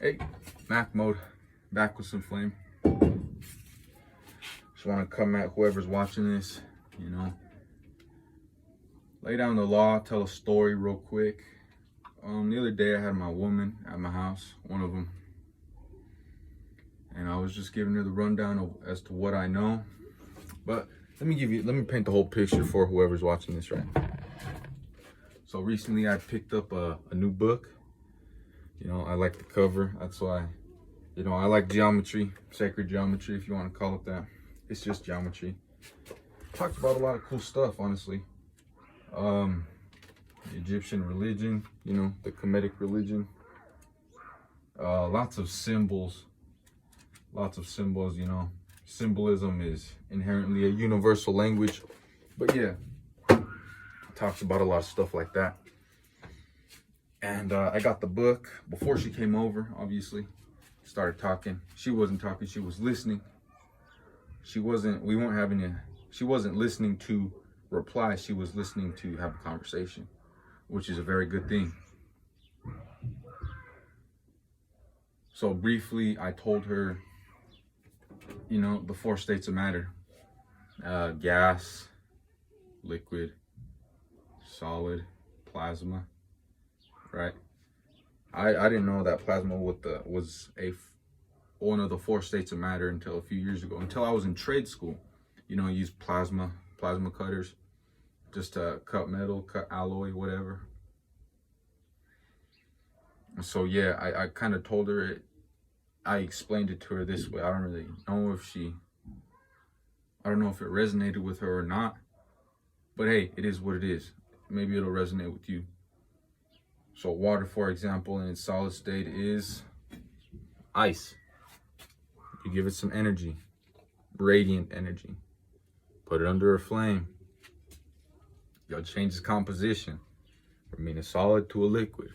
Hey, Mac mode, back with some flame. Just want to come at whoever's watching this, lay down the law, tell a story real quick. The other day I had my woman at my house, one of them, and I was just giving her the rundown as to what I know. But let me paint the whole picture for whoever's watching this, right? So recently I picked up a new book. I like the cover. That's why, I like geometry, sacred geometry, if you want to call it that. It's just geometry. Talks about a lot of cool stuff, honestly. The Egyptian religion, the Kemetic religion. Lots of symbols. Symbolism is inherently a universal language. But yeah, it talks about a lot of stuff like that. And I got the book before she came over, obviously. Started talking. She wasn't talking, she was listening. She wasn't listening to reply, she was listening to have a conversation, which is a very good thing. So briefly, I told her, the 4 states of matter. Gas, liquid, solid, plasma. Right? I didn't know that plasma was one of the 4 states of matter until a few years ago. Until I was in trade school, I used plasma cutters just to cut metal, cut alloy, whatever. And so yeah, I kind of told her it. I explained it to her this way. I don't really know if it resonated with her or not. But hey, it is what it is. Maybe it'll resonate with you. So water, for example, in its solid state is ice. You give it some energy, radiant energy. Put it under a flame. You'll change its composition from being a solid to a liquid,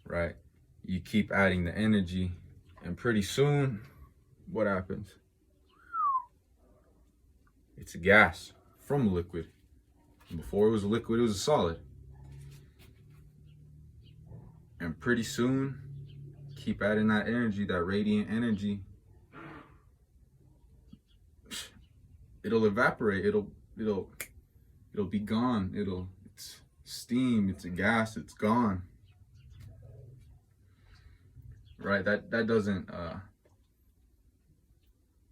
right? You keep adding the energy, and pretty soon, what happens? It's a gas from a liquid. Before it was a liquid, it was a solid. And pretty soon, keep adding that energy, that radiant energy. It'll evaporate. It'll be gone. It's steam. It's a gas. It's gone. Right? That doesn't.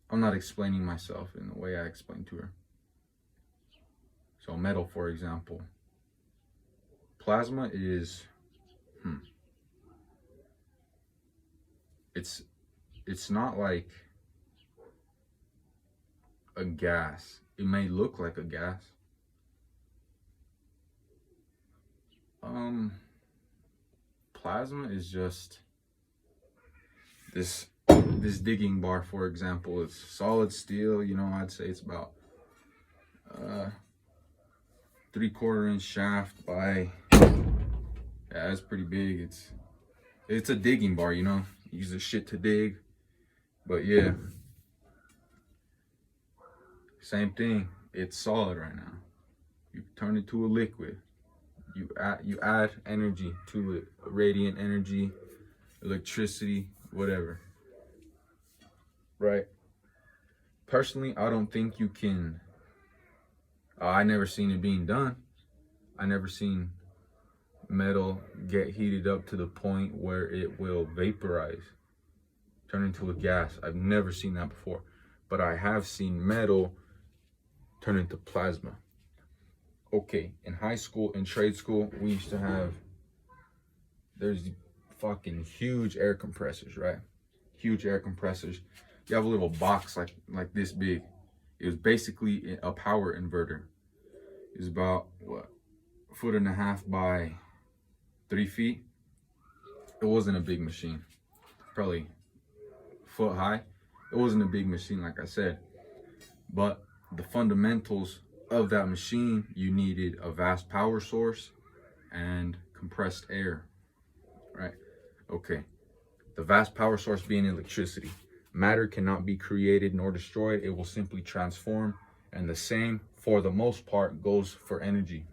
I'm not explaining myself in the way I explained to her. So metal, for example. Plasma is. It's not like a gas. It may look like a gas. Plasma is just this digging bar, for example. It's solid steel. I'd say it's about 3/4 inch shaft by, yeah, it's pretty big. It's a digging bar, Use the shit to dig. But yeah, same thing. It's solid right now. You turn it to a liquid. You add energy to it, radiant energy, electricity, whatever. Right? Personally, I don't think you can. I never seen it being done. I never seen metal get heated up to the point where it will vaporize, turn into a gas. I've never seen that before, but I have seen metal turn into plasma. Okay, in high school, in trade school, we used to have, there's fucking huge air compressors, right? Huge air compressors. You have a little box like this big. It was basically a power inverter. It was about 1.5 feet by 3 feet. It wasn't a big machine, probably foot high. It wasn't a big machine, like I said, but the fundamentals of that machine, you needed a vast power source and compressed air, right? Okay, the vast power source being electricity. Matter cannot be created nor destroyed. It will simply transform, and the same, for the most part, goes for energy.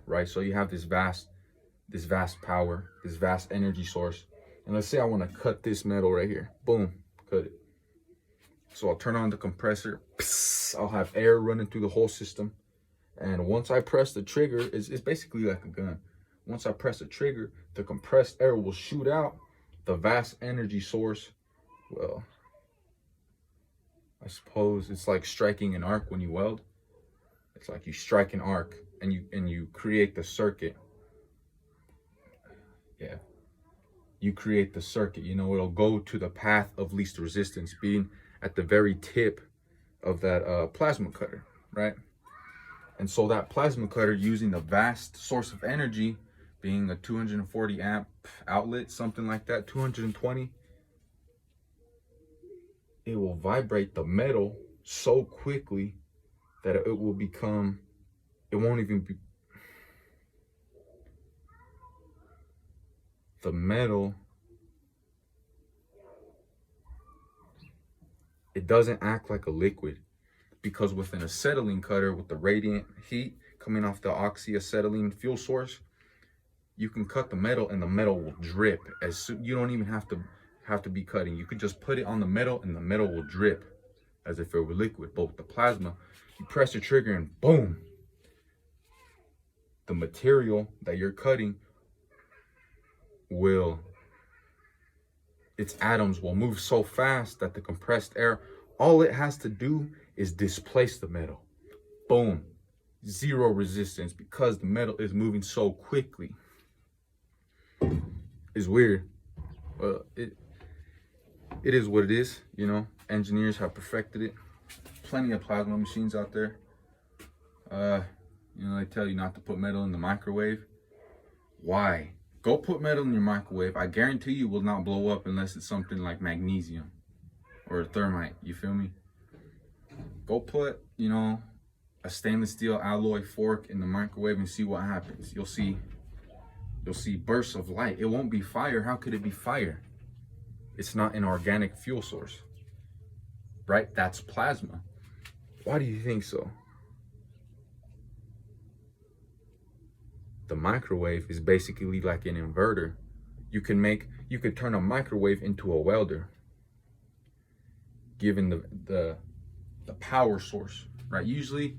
Right? So you have this vast this vast power, this vast energy source. And let's say I want to cut this metal right here. Boom, cut it. So I'll turn on the compressor. I'll have air running through the whole system. And once I press the trigger, it's basically like a gun. Once I press the trigger, the compressed air will shoot out. The vast energy source, well, I suppose it's like striking an arc when you weld. It's like you strike an arc and you create the circuit. Yeah. You create the circuit, you know, it'll go to the path of least resistance, being at the very tip of that plasma cutter, right? And so that plasma cutter, using the vast source of energy, being a 240 amp outlet, something like that, 220, it will vibrate the metal so quickly that it will become, it won't even be, the metal, it doesn't act like a liquid, because with an acetylene cutter, with the radiant heat coming off the oxyacetylene fuel source, you can cut the metal and the metal will drip. As soon, you don't even have to be cutting. You could just put it on the metal and the metal will drip as if it were liquid. But with the plasma, you press the trigger and boom, the material that you're cutting will, its atoms will move so fast that the compressed air, all it has to do is displace the metal. Boom, zero resistance, because the metal is moving so quickly. It's weird. Well, it is what it is, you know. Engineers have perfected it. Plenty of plasma machines out there. You know, they tell you not to put metal in the microwave. Why? Go put metal in your microwave. I guarantee you will not blow up unless it's something like magnesium or thermite. You feel me? Go put, you know, a stainless steel alloy fork in the microwave and see what happens. You'll see bursts of light. It won't be fire. How could it be fire? It's not an organic fuel source, right? That's plasma. Why do you think so? The microwave is basically like an inverter. You could turn a microwave into a welder, given the power source, right? Usually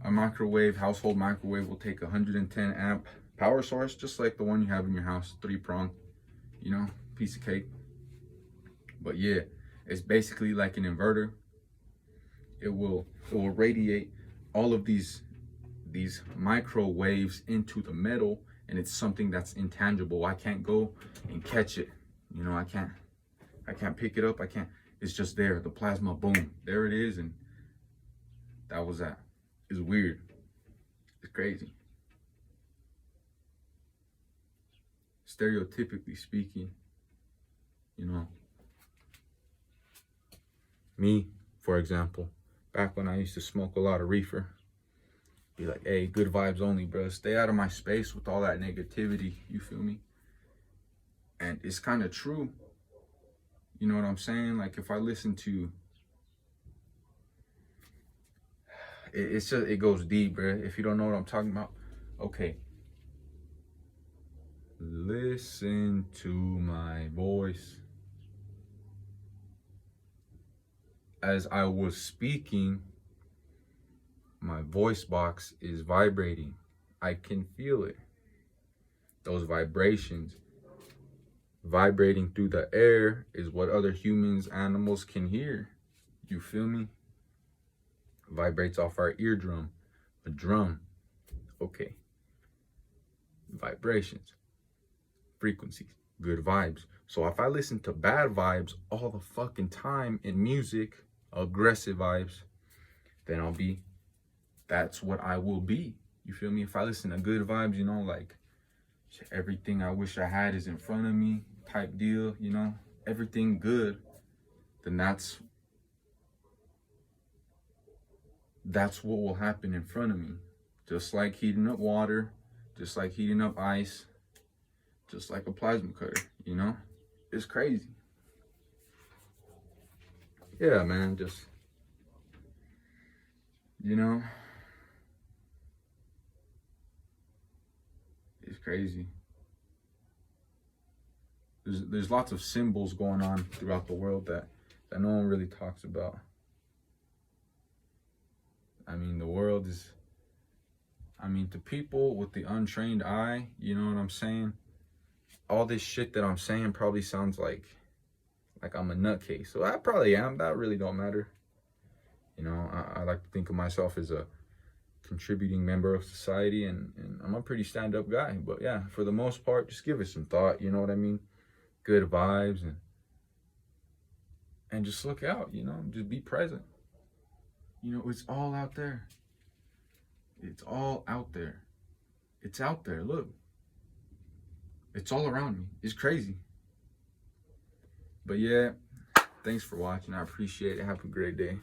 a microwave, household microwave, will take 110 amp power source, just like the one you have in your house, 3-prong, you know, piece of cake. But yeah, it's basically like an inverter. It will radiate all of these microwaves into the metal, and it's something that's intangible. I can't go and catch it, you know. I can't pick it up. It's just there. The plasma, boom, there it is, and that was that. It's weird. It's crazy. Stereotypically speaking, you know, me, for example, back when I used to smoke a lot of reefer, be like, hey, good vibes only, bro. Stay out of my space with all that negativity. You feel me? And it's kind of true. You know what I'm saying? Like, if I listen to, it's just, it goes deep, bro. If you don't know what I'm talking about, okay. Listen to my voice. As I was speaking, my voice box is vibrating. I can feel it. Those vibrations vibrating through the air is what other humans, animals can hear. You feel me? Vibrates off our eardrum, a drum. Okay. Vibrations, frequencies, good vibes. So if I listen to bad vibes all the fucking time in music, aggressive vibes, then that's what I will be. You feel me? If I listen to good vibes, you know, like everything I wish I had is in front of me type deal, you know, everything good, then that's what will happen in front of me. Just like heating up water, just like heating up ice, just like a plasma cutter, you know? It's crazy. Yeah, man, just, you know, it's crazy. there's lots of symbols going on throughout the world that no one really talks about. I mean, the world is, I mean, to people with the untrained eye, you know what I'm saying? All this shit that I'm saying probably sounds like I'm a nutcase. So I probably am. That really don't matter. You know, I like to think of myself as a contributing member of society, and I'm a pretty stand-up guy. But yeah, for the most part, just give it some thought, you know what I mean? Good vibes, and just look out, you know, just be present. You know, it's all out there. It's all out there. It's out there. Look. It's all around me. It's crazy. But yeah, thanks for watching. I appreciate it. Have a great day.